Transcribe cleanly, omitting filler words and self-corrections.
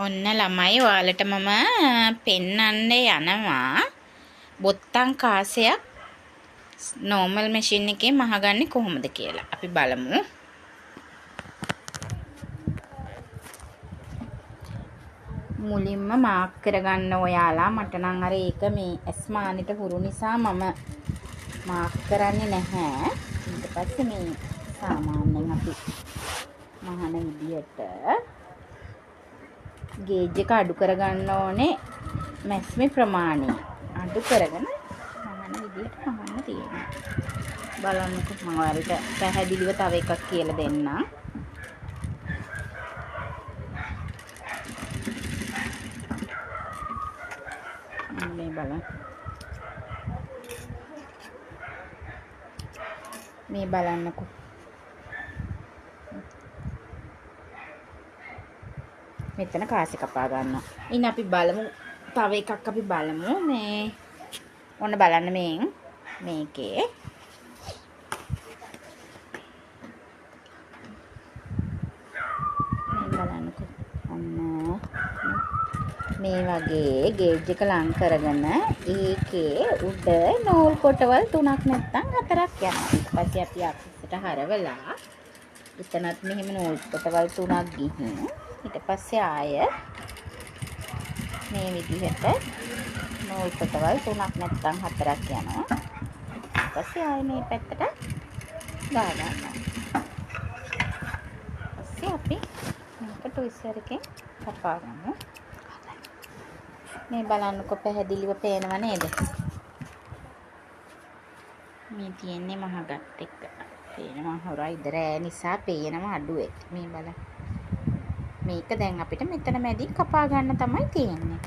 ඔන්න ළමයි ඔයාලට මම පෙන්නන්න යනවා බොත්තම් කාසයක් නෝමල් මැෂින් එකේ මහගන්නේ කොහොමද කියලා. අපි බලමු. මුලින්ම මාක් කරගන්න ඔයාලා. මට නම් අර ඒක මේ ඇස්මානෙට හුරු නිසා මම මාක් කරන්නේ නැහැ. ඊට පස්සේ මේ සාමාන්‍යයෙන් අපි මහන විදියට ගේජ් එක අඩු කරගන්න ඕනේ. මැස්මේ ප්‍රමාණය අඩු කරගෙන මහන විදියට මහන්න තියෙනවා. බලන්නකෝ මම ඔයාලට පැහැදිලිව තව එකක් කියලා දෙන්නම්. මේ බලන්න. මේ බලන්නකෝ. මෙතන කාසි කපා ගන්නවා. ඉතින් අපි බලමු තව එකක් අපි බලමු. මේ ඔන්න බලන්න මේකේ මේ බලන්නකෝ. ඔන්න මේ වගේ ගේජ් එක ලං කරගෙන ඒකේ උඩ නූල් කොටවල් 3ක් නැත්නම් 4ක් යනවා. ඊට පස්සේ අපි අක්ෂයට හරවලා එතනත් මෙහෙම නූල් කොටවල් 3ක් ගිහින් ඊට පස්සේ ආය මේ විදිහට නූල් කොටවල් 3ක් නැත්නම් 4ක් යනවා. ඊට පස්සේ ආය මේ පැත්තට ගා ගන්නවා. ඊපස්සේ අපි මේක ට්විස්ටර් එකෙන් කපා ගමු. මේ බලන්නකො පැහැදිලිව පේනව නේද? මේ තියෙන්නේ මහගත් එක. පේනවා හොරයි දරෑ නිසා පේනවා අඩුවේ. මේ බලන්න. මේක දැන් අපිට මෙතන මැදින් කපා ගන්න තමයි තියෙන්නේ.